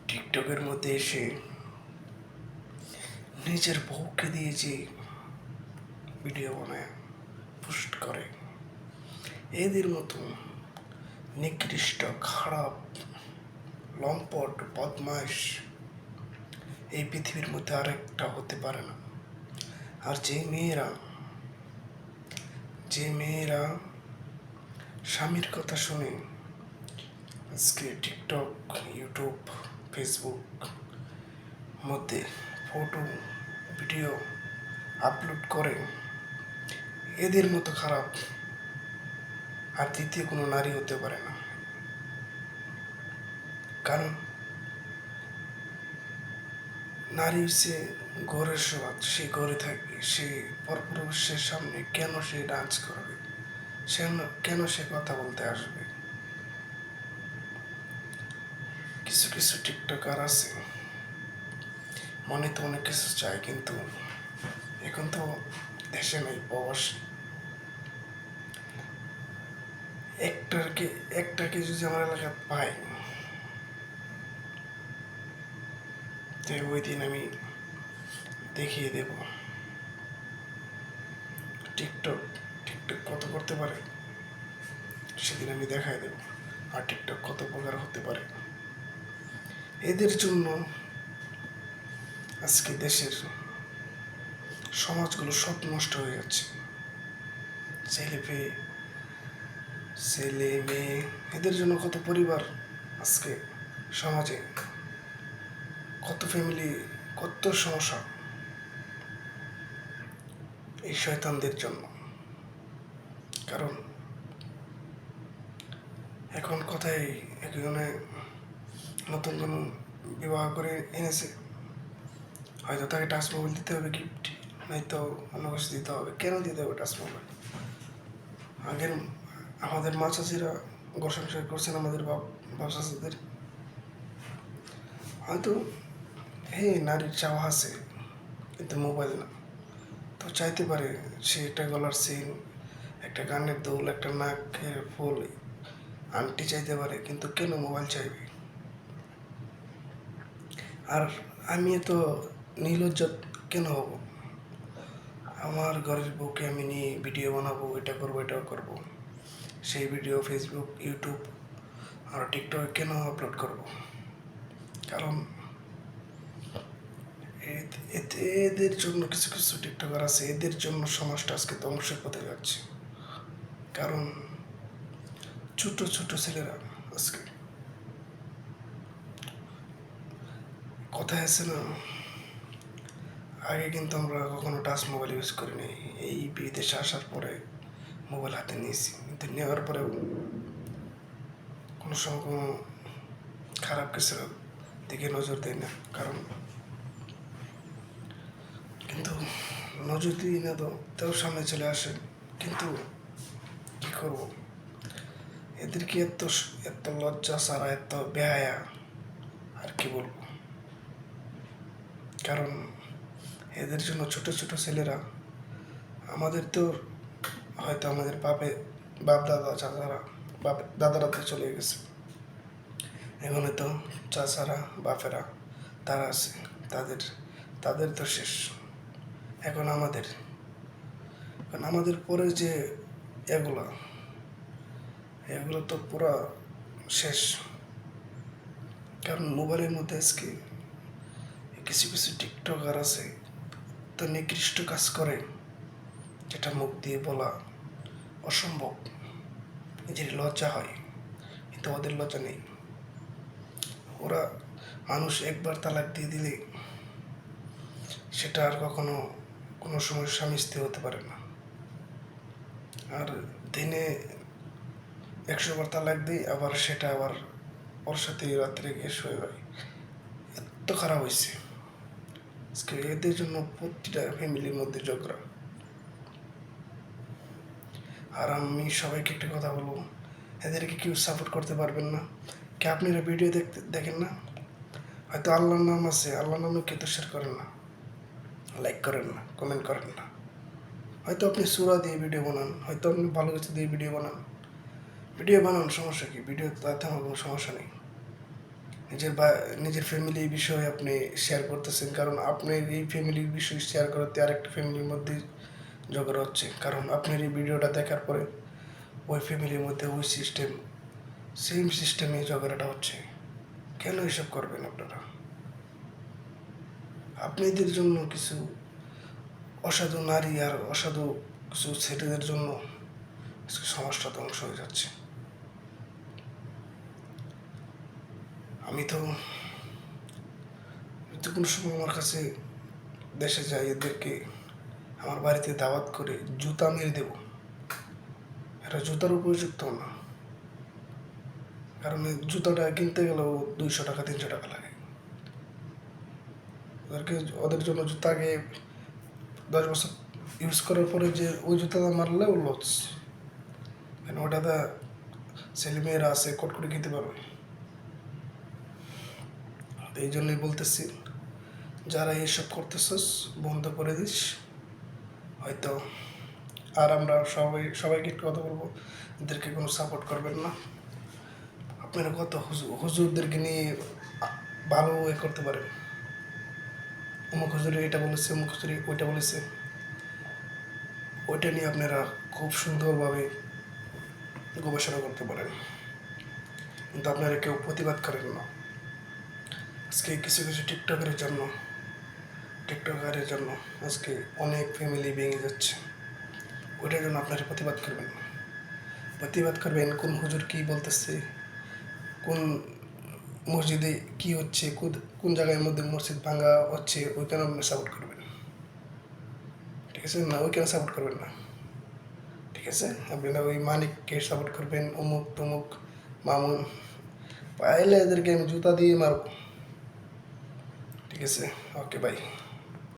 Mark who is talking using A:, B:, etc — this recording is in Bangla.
A: টিকটকের মধ্যে এসে নিজের বউকে দিয়ে যে ভিডিও বানায় পোস্ট করে, এদের মতো নিকৃষ্ট, খারাপ, লম্পট, বদমাইশ এই পৃথিবীর মধ্যে আরেকটা হতে পারে না। আর যে মেয়েরা স্বামীর কথা শুনে আজকে টিকটক, ইউটিউব, ফেসবুক মধ্যে ফটো, ভিডিও আপলোড করে, এদের মতো খারাপ আর দ্বিতীয় কোনো নারী হতে পারে না। কারণ নারী হচ্ছে ঘরের সমাজ, সে ঘরে থাকবে, সে পরপুরুষের সামনে কেন সে ডান্স করবে, কেন সে কথা বলতে আসবে। কিছু কিছু টিকটকার আছে মনে তো অনেক কিছু চায়, কিন্তু এখন তো দেশে নেই, প্রবাসী। একটাকে যদি আমার এলাকায় পাই, তো ওই দিন আমি দেখিয়ে দেব টিকটক টিকটক কত করতে পারে, সেদিন আমি দেখাই দেব। আর টিকটক কত প্রকার হতে পারে। এদের জন্য আজকে দেশের সমাজগুলো সব নষ্ট হয়ে যাচ্ছে। ছেলে মেয়ে এদের জন্য কত পরিবার আজকে সমাজে, কত ফ্যামিলি, কত সমস্যা এই শয়তানদের জন্য। কারণ এখন কথায় একজনে নতুন কোনো বিবাহ করে এনেছে, হয়তো তাকে টাচ মোবাইল দিতে হবে গিফট, নয়তো অন্য কিছু দিতে হবে। কেন দিতে হবে টাচ মোবাইল? আগের আমাদের মা চাষিরা ঘর সংসার করছেন, আমাদের বাপ চাষিদের হয়তো নারীর চাওয়া আছে, কিন্তু মোবাইল না। তো চাইতে পারে সে একটা গলার চেন, একটা কানের দুল, একটা নাকের ফুল, আংটি চাইতে পারে, কিন্তু কেন মোবাইল চাইবে? আর আমি এত নির্লজ্জ কেন হব? আমার ঘরের বউকে আমি নিয়ে ভিডিও বানাবো, এটা করবো, এটাও করবো, সেই ভিডিও ফেসবুক, ইউটিউব আর টিকটকে কেন আপলোড করব? কারণ এদের জন্য কিছু কিছু টিকটকার আছে, এদের জন্য সমাজটা আজকে ধ্বংসের পথে যাচ্ছে। কারণ ছোট ছোট ছেলেরা আজকে, কথায় আছে না, আগে কিন্তু আমরা কখনো টাচ মোবাইল ইউজ করিনি, এই বিদেশে আসার পরে মোবাইল হাতে নিয়েছি, কিন্তু নেওয়ার পরেও কোনো সময় কোনো খারাপ কিছু দিকে নজর দেয় না। কারণ কিন্তু নজর দিই না, তো তাও সামনে চলে আসে। কিন্তু কী করবো, এদেরকে এত এত লজ্জা ছাড়া, এত বেহায়া, আর কি বলবো। কারণ এদের জন্য ছোট ছোট ছেলেরা, আমাদের তো হয়তো আমাদের বাপ দাদা চাচারা, দাদারা তো চলে গেছে, এখন তো চাচারা বাপেরা তারা আছে, তাদের তো শেষ। এখন আমাদের পরে যে এগুলো তো পুরা শেষ। কারণ মোবাইলের মধ্যে আজকে কিছু কিছু টিকটকার আছে তো নিকৃষ্ট কাজ করে, যেটা মুখ দিয়ে বলা অসম্ভব। নিজের লজ্জা হয়, কিন্তু ওদের লজ্জা নেই। ওরা মানুষ একবার তালাক দিয়ে দিলে সেটা আর কখনো কোনো সময় স্বামী স্ত্রী হতে পারে না। আর দিনে 100 বার তালাক দিই, আবার সেটা আবার ওর সাথে রাত্রে গিয়ে শুয়ে যায়। এত খারাপ হয়েছে আজকে এদের জন্য, প্রতিটা ফ্যামিলির মধ্যে ঝগড়া। আর আমি সবাইকে একটা কথা বলবো, এদেরকে কেউ সাপোর্ট করতে পারবেন না। কি আপনারা ভিডিও দেখেন না? হয়তো আল্লাহর নাম আছে, আল্লাহর নামে কেউ তো শেয়ার করেন না, লাইক করেন না, কমেন্ট করেন না। হয়তো আপনি সূরা দিয়ে ভিডিও বানান, হয়তো আপনি ভালো কিছু দিয়ে ভিডিও বানান, সমস্যা কি? ভিডিও তাতে আমার কোনো সমস্যা নেই। নিজের ফ্যামিলির বিষয়ে আপনি শেয়ার করতেছেন, কারণ আপনার এই ফ্যামিলির বিষয় শেয়ার করাতে আরেকটা ফ্যামিলির মধ্যে ঝগড়া হচ্ছে, কারণ আপনার এই ভিডিওটা দেখার পরে ওই ফ্যামিলির মধ্যে ওই সেম সিস্টেমে ঝগড়াটা হচ্ছে। কেন এসব করবেন আপনারা? আপনাদের জন্য কিছু অসাধু নারী আর অসাধু কিছু ছেলেদের জন্য আজকে সমাজটা ধ্বংস হয়ে যাচ্ছে। আমি তো যে কোনো সময় আমার কাছে দেশে যাই, এদেরকে আমার বাড়িতে দাওয়াত করে জুতা মেরে দেব। এটা জুতার উপযুক্ত না, কারণ এই জুতাটা কিনতে গেলেও 200 টাকা 300 টাকা লাগে। ওদের জন্য জুতা আগে 10 বছর ইউজ করার পরে যে ওই জুতাটা মারলে ও লস, কেন ওটাতে ছেলেমেয়েরা আছে কটকটি খেতে পারবে। এই জন্যই বলতেছি, যারা এইসব করতেছিস বন্ধ করে দিস হয়তো। আর আমরা সবাইকে একটু কথা বলবো, এদেরকে কোনো সাপোর্ট করবেন না। আপনারা কত হুজুরদেরকে নিয়ে ভালো করতে পারেন, অমুক হুজুরে এটা বলেছে, অমুক হুজুরে ওইটা বলেছে, ওইটা নিয়ে আপনারা খুব সুন্দরভাবে গবেষণা করতে পারেন, কিন্তু আপনারা কেউ প্রতিবাদ করেন না। আজকে কিছু কিছু টিকটকারের জন্য আজকে অনেক ফ্যামিলি ভেঙে যাচ্ছে। ওইটার জন্য আপনারা প্রতিবাদ করবেন কোন হুজুর কী বলতেছে, কোন মসজিদে কী হচ্ছে, কোন জায়গার মধ্যে মসজিদ ভাঙা হচ্ছে, ওইখানে আপনি সাপোর্ট করবেন, ঠিক আছে? না ওইখানে সাপোর্ট করবেন না, ঠিক আছে? আপনারা ওই মালিককে সাপোর্ট করবেন, অমুক তমুক মামুন, পাইলে এদেরকে আমি জুতা দিয়ে মারব, ঠিক আছে? Okay bye.